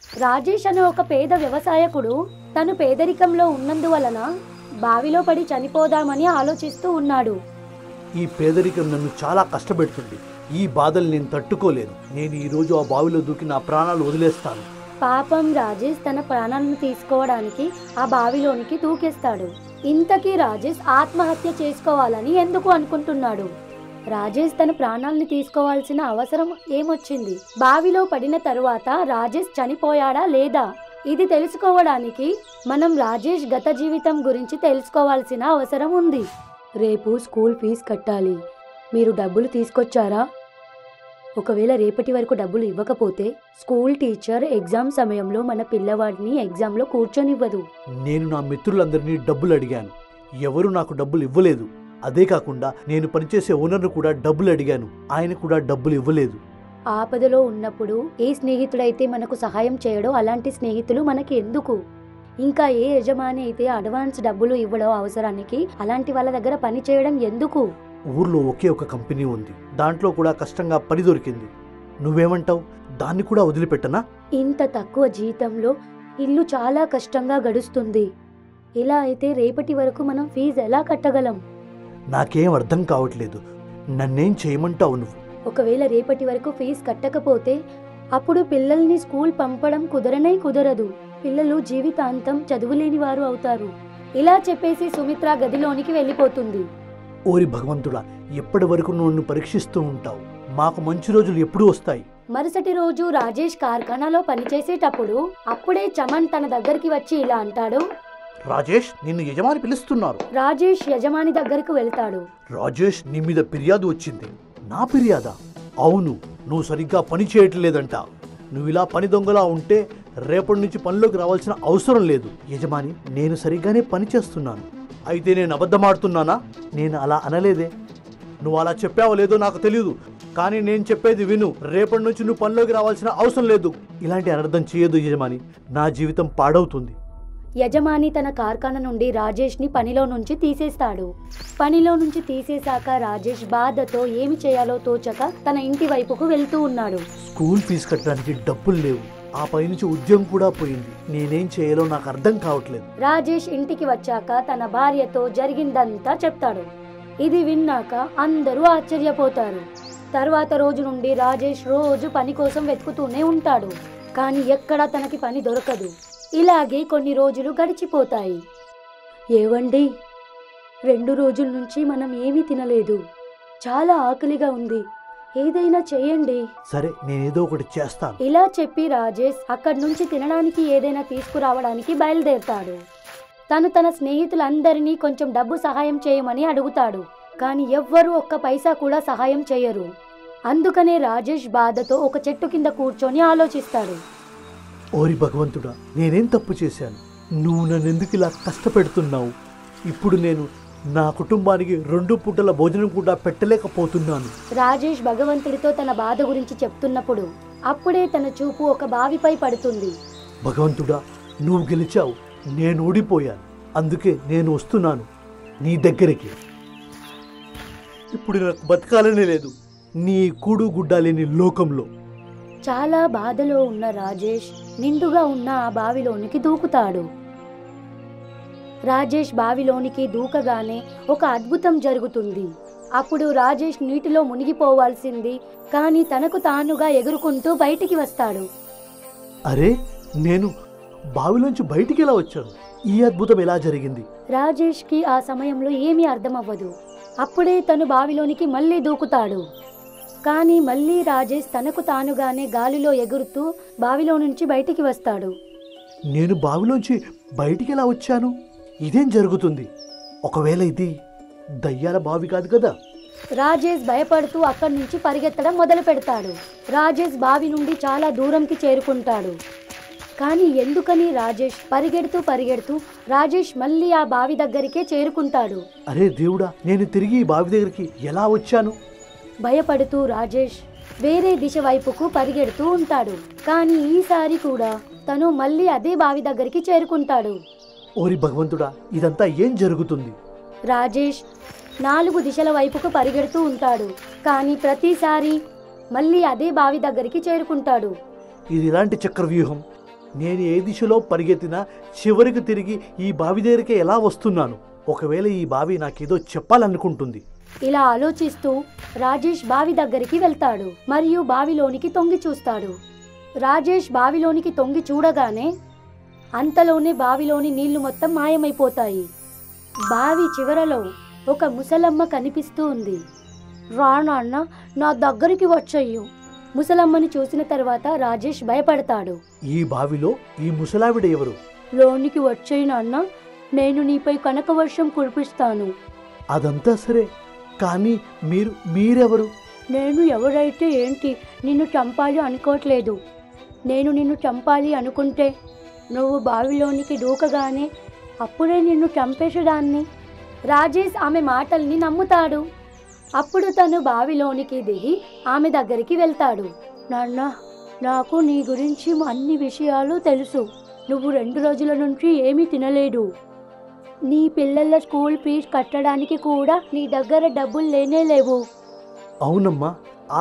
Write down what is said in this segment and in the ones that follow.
రాజేష్ అనే ఒక పేద వ్యవసాయకుడు తను పేదరికంలో ఉన్నందువలన బావిలో పడి చనిపోదామని ఆలోచిస్తూ ఉన్నాడు. ఈ పేదరికం నన్ను చాలా కష్టపెడుతుంది. ఈ బాధలు నేను తట్టుకోలేను. నేను ఈరోజు ఆ బావిలో దూకి నా ప్రాణాలు వదిలేస్తాను. పాపం రాజేష్ తన ప్రాణాలను తీసుకోవడానికి ఆ బావిలోనికి దూకేస్తాడు. ఇంతకీ రాజేష్ ఆత్మహత్య చేసుకోవాలని ఎందుకు అనుకుంటున్నాడు? రాజేష్ తన ప్రాణాలను తీసుకోవాల్సిన అవసరం ఏమొచ్చింది? బావిలో పడిన తరువాత రాజేష్ చనిపోయాడా లేదా? ఇది తెలుసుకోవడానికి మనం రాజేష్ గత జీవితం గురించి తెలుసుకోవాల్సిన అవసరం ఉంది. రేపు స్కూల్ ఫీజు కట్టాలి. మీరు డబ్బులు తీసుకొచ్చారా? ఒకవేళ రేపటి వరకు డబ్బులు ఇవ్వకపోతే స్కూల్ టీచర్ ఎగ్జామ్ సమయంలో మన పిల్లవాడిని ఎగ్జామ్లో కూర్చొనివ్వదు. నేను నా మిత్రులందరినీ డబ్బులు అడిగాను. ఎవరు నాకు డబ్బులు ఇవ్వలేదు. అదే కాకుండా నేను పనిచేసే ఓనర్ను కూడా డబ్బులు అడిగాను. ఆయన కూడా డబ్బులు ఇవ్వలేదు. ఆపదలో ఉన్నప్పుడు ఏ స్నేహితుడైతే మనకు సహాయం చేయడో అలాంటి స్నేహితులు మనకి ఎందుకు? ఇంకా ఏ యజమాని అయితే అడ్వాన్స్ డబ్బులు ఇవ్వడం అవసరానికి అలాంటి వాళ్ళ దగ్గర పని చేయడం ఎందుకు? ఊర్లో ఒకే ఒక కంపెనీ ఉంది. దాంట్లో కూడా కష్టంగా పని దొరికింది. నువ్వేమంటావు? దాన్ని కూడా వదిలిపెట్టనా? ఇంత తక్కువ జీతంలో ఇల్లు చాలా కష్టంగా గడుస్తుంది. ఇలా అయితే రేపటి వరకు మనం ఫీజు ఎలా కట్టగలం? నాకేం అర్థం కావట్లేదు. నన్నేం చేయమంటావు నువ్వు? ఒకవేళ రేపటి వరకు ఫీజు కట్టకపోతే అప్పుడు పిల్లల్ని స్కూల్ పంపడం కుదరదు. పిల్లలు జీవితాంతం చదువులేని వారు అవుతారు. ఇలా చెప్పేసి సుమిత్ర గదిలోనికి వెళ్ళిపోతుంది. ఓరి భగవంతుడా, ఎప్పటి వరకు నన్ను పరీక్షిస్తూ ఉంటావు? మాకు మంచి రోజులు ఎప్పుడు వస్తాయి? మరుసటి రోజు రాజేష్ కార్ఖానాలో పనిచేసేటప్పుడు అప్పుడే చమన్ తన దగ్గరికి వచ్చి ఇలా అంటాడు. రాజేష్, నిన్ను యజమాని పిలుస్తున్నారు. రాజేష్ యజమాని దగ్గరకు వెళ్తాడు. రాజేష్, నీ మీద ఫిర్యాదు వచ్చింది. నా ఫిర్యాదా? అవును, నువ్వు సరిగ్గా పని చేయట్లేదంట. నువ్వు ఇలా పని దొంగలా ఉంటే రేపటి నుంచి పనిలోకి రావాల్సిన అవసరం లేదు. యజమాని, నేను సరిగ్గానే పని చేస్తున్నాను. అయితే నేను అబద్ధమాడుతున్నానా? నేను అలా అనలేదే. నువ్వు అలా చెప్పావో లేదో నాకు తెలియదు, కానీ నేను చెప్పేది విను. రేపటి నుంచి నువ్వు పనిలోకి రావాల్సిన అవసరం లేదు. ఇలాంటి అనర్థం చేయొద్దు యజమాని, నా జీవితం పాడవుతుంది. యజమాని తన కార్ఖానా నుండి రాజేష్ ని పనిలో నుంచి తీసేస్తాడు. పనిలో నుంచి తీసేశాక రాజేష్ బాధతో ఏమి చేయాలో తోచక తన ఇంటి వైపుకు వెళ్తూ ఉన్నాడు. స్కూల్ ఫీజు కట్టడానికి డబ్బులు లేవు. ఆ పై నుంచి ఉద్యోగం కూడా పోయింది. నేనేం చేయాలో నాకు అర్థం కావట్లేదు. రాజేష్ ఇంటికి వచ్చాక తన భార్యతో జరిగిందంతా చెప్తాడు. ఇది విన్నాక అందరూ ఆశ్చర్యపోతారు. తర్వాత రోజు నుండి రాజేష్ రోజు పని కోసం వెతుకుతూనే ఉంటాడు. కానీ ఎక్కడా తనకి పని దొరకదు. ఇలాగే కొన్ని రోజులు గడిచిపోతాయి. ఏవండి, 2 రోజుల నుంచి మనం ఏమీ తినలేదు. చాలా ఆకలిగా ఉంది. ఏదైనా చేయండి. సరే, నేనేదో ఒకటి చేస్తాను. ఇలా చెప్పి రాజేష్ అక్కడి నుంచి తినడానికి ఏదైనా తీసుకురావడానికి బయలుదేరతాడు. తను తన స్నేహితులందరినీ కొంచెం డబ్బు సహాయం చేయమని అడుగుతాడు. కానీ ఎవ్వరూ ఒక్క పైసా కూడా సహాయం చేయరు. అందుకనే రాజేష్ బాధతో ఒక చెట్టు కింద కూర్చొని ఆలోచిస్తాడు. ఓరి భగవంతుడా, నేనేం తప్పు చేశాను? నువ్వు నన్ను ఎందుకు ఇలా కష్టపెడుతున్నావు? ఇప్పుడు నేను నా కుటుంబానికి 2 పూటల భోజనం కూడా పెట్టలేకపోతున్నాను. రాజేష్ భగవంతుడితో తన బాధ గురించి చెప్తున్నప్పుడు అప్పుడే తన చూపు ఒక బావిపై పడుతుంది. భగవంతుడా, నువ్వు గెలిచావు, నేను ఓడిపోయాను. అందుకే నేను వస్తున్నాను నీ దగ్గరికి. ఇప్పుడు నాకు బతకాలనే లేదు నీ కూడు గుడ్డ లేని లోకంలో. చాలా బాధలో ఉన్న రాజేష్ నిండుగా ఉన్న ఆ బావిలోనికి దూకుతాడు. రాజేష్ బావిలోనికి దూకగానే ఒక అద్భుతం జరుగుతుంది. అప్పుడు రాజేష్ నీటిలో మునిగిపోవాల్సింది, కానీ తనకు తానుగా ఎగురుకుంటూ బయటికి వస్తాడు. అరే, నేను బావిలోంచి బయటికి ఎలా వచ్చాను? ఈ అద్భుతం ఎలా జరిగింది? రాజేష్ కి ఆ సమయంలో ఏమీ అర్థమవ్వదు. అప్పుడే తను బావిలోనికి మళ్ళీ దూకుతాడు. కానీ మళ్ళీ రాజేష్ తనకు తానుగానే గాలిలో ఎగురుతూ బావిలో నుంచి బయటికి వస్తాడు. నేను బావిలోంచి బయటికి ఎలా వచ్చాను? ఇదేం జరుగుతుంది? ఒకవేళ ఇది దయ్యాల బావి కాదు కదా? రాజేష్ భయపడుతూ అక్కడి నుంచి పరిగెత్తడం మొదలు పెడతాడు. రాజేష్ బావి నుండి చాలా దూరంకి చేరుకుంటాడు. కానీ ఎందుకని రాజేష్ పరిగెడుతూ రాజేష్ మళ్ళీ ఆ బావి దగ్గరికే చేరుకుంటాడు. అరే దేవుడా, నేను తిరిగి ఈ బావి దగ్గరికి ఎలా వచ్చాను? భయపడుతూ రాజేష్ వేరే దిశ వైపుకు పరిగెడుతూ ఉంటాడు. కానీ ఈసారి కూడా తను మళ్ళీ అదే బావి దగ్గరికి చేరుకుంటాడు. ఓరి భగవంతుడా, ఇదంతా ఏం జరుగుతుంది? రాజేష్ 4 దిశల వైపుకు పరిగెడుతూ ఉంటాడు. కానీ ప్రతిసారి మళ్ళీ అదే బావి దగ్గరికి చేరుకుంటాడు. ఇది ఇలాంటి చక్రవ్యూహం నేను ఏ దిశలో పరిగెత్తినా చివరికి తిరిగి ఈ బావి దగ్గరికే ఎలా వస్తున్నాను? ఒకవేళ ఈ బావి నాకేదో చెప్పాలనుకుంటుంది. ఇలా ఆలోచిస్తూ రాజేష్ బావి దగ్గరికి వెళ్తాడు మరియు బావిలోనికి తొంగి చూస్తాడు. రాజేష్ బావిలోనికి తొంగి చూడగానే అంతలోనే బావిలోని నీళ్లు మొత్తం మాయమైపోతాయి. బావి చివరలో ఒక ముసలమ్మ కనిపిస్తూ ఉంది. రా నాన్న, నా దగ్గరికి వచ్చేయు. ముసలమ్మని చూసిన తర్వాత రాజేష్ భయపడతాడు. ఈ బావిలో ఈ ముసలావిడ ఎవరు? లోనికి వచ్చేయి నాన్న, నేను నీపై కనక వర్షం కురిపిస్తాను. అదంతా సరే, కానీ మీరెవరు? నేను ఎవరైతే ఏంటి, నిన్ను చంపాలి అనుకోవట్లేదు. నేను నిన్ను చంపాలి అనుకుంటే నువ్వు బావిలోనికి దూకగానే అప్పుడే నిన్ను చంపేసేదాన్ని. రాజేష్ ఆమె మాటల్ని నమ్ముతాడు. అప్పుడు తను బావిలోనికి దిగి ఆమె దగ్గరికి వెళ్తాడు. నాన్న, నాకు నీ గురించి అన్ని విషయాలు తెలుసు. నువ్వు 2 రోజుల నుంచి ఏమీ తినలేదు. నీ పిల్లల స్కూల్ ఫీజు కట్టడానికి కూడా నీ దగ్గర డబ్బులు లేనే లేవు. అవునమ్మా,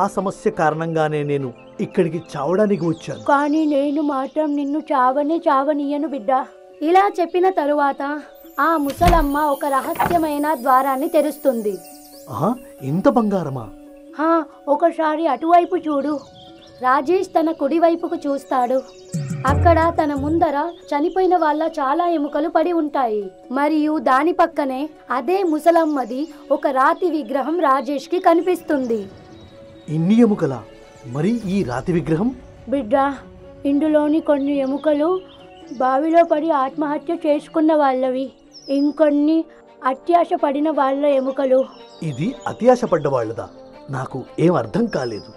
ఆ సమస్య కారణంగానే నేను ఇక్కడికి చావడానికి వచ్చాను. కానీ నేను మాత్రం నిన్ను చావనీయను బిడ్డ. ఇలా చెప్పిన తరువాత ఆ ముసలమ్మ ఒక రహస్యమైన ద్వారాన్ని తెరుస్తుంది. ఇంత బంగారమా? ఒకసారి అటువైపు చూడు. రాజేష్ తన కుడివైపుకు చూస్తాడు. అక్కడ తన ముందర చనిపోయిన వాళ్ళ చాలా ఎముకలు పడి ఉంటాయి. మరియు దాని పక్కనే అదే ముసలమ్మది ఒక రాతి విగ్రహం రాజేష్ కి కనిపిస్తుంది. ఇన్ని ఎముకలా? మరి ఈ రాతి విగ్రహం? బిడ్డ, ఇందులోని కొన్ని ఎముకలు బావిలో పడి ఆత్మహత్య చేసుకున్న వాళ్ళవి, ఇంకొన్ని అత్యాశ పడిన వాళ్ళ ఎముకలు. ఇది అత్యాశ పడ్డ వాళ్ళదా? నాకు ఏం అర్థం కాలేదు.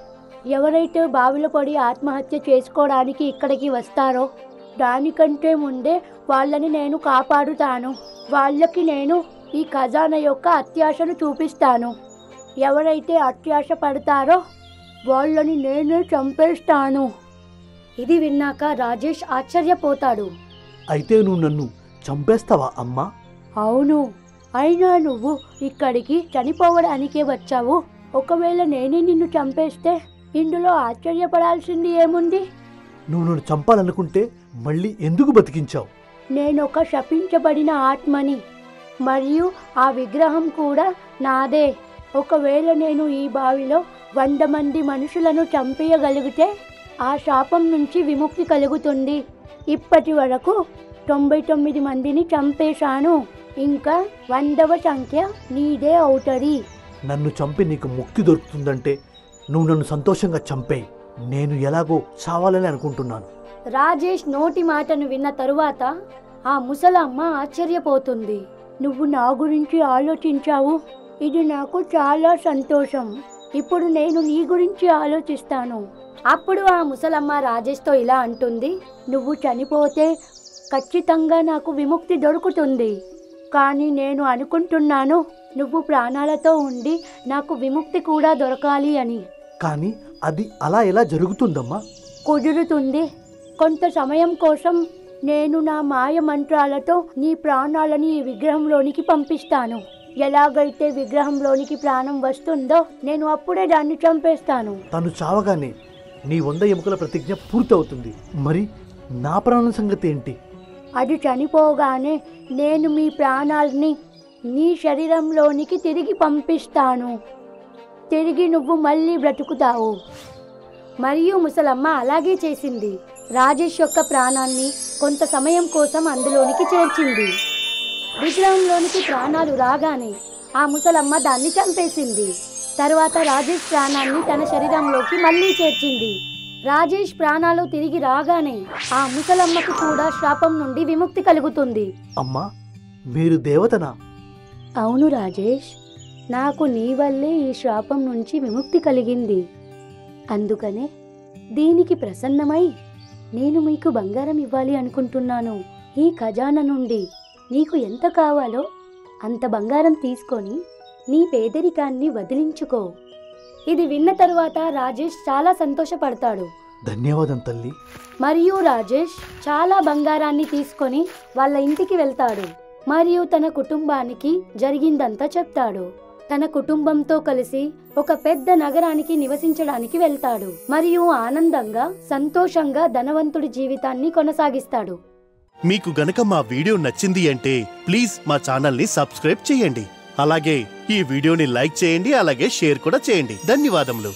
ఎవరైతే బావిలో పడి ఆత్మహత్య చేసుకోవడానికి ఇక్కడికి వస్తారో దానికంటే ముందే వాళ్ళని నేను కాపాడుతాను. వాళ్ళకి నేను ఈ ఖజానా యొక్క అత్యాశను చూపిస్తాను. ఎవరైతే అత్యాశ పడతారో వాళ్ళని నేనే చంపేస్తాను. ఇది విన్నాక రాజేష్ ఆశ్చర్యపోతాడు. అయితే నువ్వు నన్ను చంపేస్తావా అమ్మా? అవును, అయినా నువ్వు ఇక్కడికి చనిపోవడానికే వచ్చావు. ఒకవేళ నేనే నిన్ను చంపేస్తే ఇందులో ఆశ్చర్యపడాల్సింది ఏముంది? నువ్వు నన్ను చంపాలనుకుంటే మళ్ళీ ఎందుకు బతికించావు? నేనొక శపించబడిన ఆత్మని, మరియు ఆ విగ్రహం కూడా నాదే. ఒకవేళ నేను ఈ బావిలో 100 మంది మనుషులను చంపేయగలిగితే ఆ శాపం నుంచి విముక్తి కలుగుతుంది. ఇప్పటి వరకు 99 మందిని చంపేశాను. ఇంకా 100వ సంఖ్య నీదే అవుతుంది. నన్ను చంపి నీకు ముక్తి దొరుకుతుందంటే నువ్వు నన్ను సంతోషంగా చంపేయి. నేను ఎలాగో చావాలని అనుకుంటున్నాను. రాజేష్ నోటి మాటను విన్న తరువాత ఆ ముసలమ్మ ఆశ్చర్యపోతుంది. నువ్వు నా గురించి ఆలోచించావు, ఇది నాకు చాలా సంతోషం. ఇప్పుడు నేను నీ గురించి ఆలోచిస్తాను. అప్పుడు ఆ ముసలమ్మ రాజేష్తో ఇలా అంటుంది. నువ్వు చనిపోతే ఖచ్చితంగా నాకు విముక్తి దొరుకుతుంది. కానీ నేను అనుకుంటున్నాను నువ్వు ప్రాణాలతో ఉండి నాకు విముక్తి కూడా దొరకాలి అని. కానీ అది అలా ఎలా జరుగుతుందమ్మా? కుదురుతుంది. కొంత సమయం కోసం నేను నా మాయ మంత్రాలతో నీ ప్రాణాలని ఈ విగ్రహంలోనికి పంపిస్తాను. ఎలాగైతే విగ్రహంలోనికి ప్రాణం వస్తుందో నేను అప్పుడే దాన్ని చంపేస్తాను. తను చావగానే నీ 100 ఎముకల ప్రతిజ్ఞ పూర్తవుతుంది. మరి నా ప్రాణం సంగతి ఏంటి? అది చనిపోగానే నేను మీ ప్రాణాలని నీ శరీరంలోనికి తిరిగి పంపిస్తాను. తిరిగి నువ్వు మళ్ళీ బ్రతుకుతావు. మరియు ముసలమ్మ అలాగే చేసింది. రాజేష్ యొక్క ప్రాణాన్ని కొంత సమయం కోసం అందులోనికి చేర్చింది. విగ్రహంలోనికి ప్రాణాలు రాగానే ఆ ముసలమ్మ దాన్ని చంపేసింది. తర్వాత రాజేష్ ప్రాణాన్ని తన శరీరంలోకి మళ్ళీ చేర్చింది. రాజేష్ ప్రాణాలు తిరిగి రాగానే ఆ ముసలమ్మకు కూడా శాపం నుండి విముక్తి కలుగుతుంది. అమ్మా, మీరు దేవతనా? అవును రాజేష్, నాకు నీ వల్లే ఈ శాపం నుంచి విముక్తి కలిగింది. అందుకనే దీనికి ప్రసన్నమై నేను మీకు బంగారం ఇవ్వాలి అనుకుంటున్నాను. ఈ ఖజానా నుండి నీకు ఎంత కావాలో అంత బంగారం తీసుకొని నీ పేదరికాన్ని వదిలించుకో. ఇది విన్న తరువాత రాజేష్ చాలా సంతోషపడతాడు. ధన్యవాదం తల్లి. మరియు రాజేష్ చాలా బంగారాన్ని తీసుకొని వాళ్ళ ఇంటికి వెళ్తాడు. మరియు తన కుటుంబానికి జరిగిందంతా చెప్తాడు. తన కుటుంబంతో కలిసి ఒక పెద్ద నగరానికి నివసించడానికి వెళ్తాడు మరియు ఆనందంగా సంతోషంగా ధనవంతుడి జీవితాన్ని కొనసాగిస్తాడు. మీకు గనక మా వీడియో నచ్చింది అంటే ప్లీజ్ మా ఛానల్ని సబ్స్క్రైబ్ చేయండి. అలాగే ఈ వీడియోని లైక్ చేయండి, అలాగే షేర్ కూడా చేయండి. ధన్యవాదములు.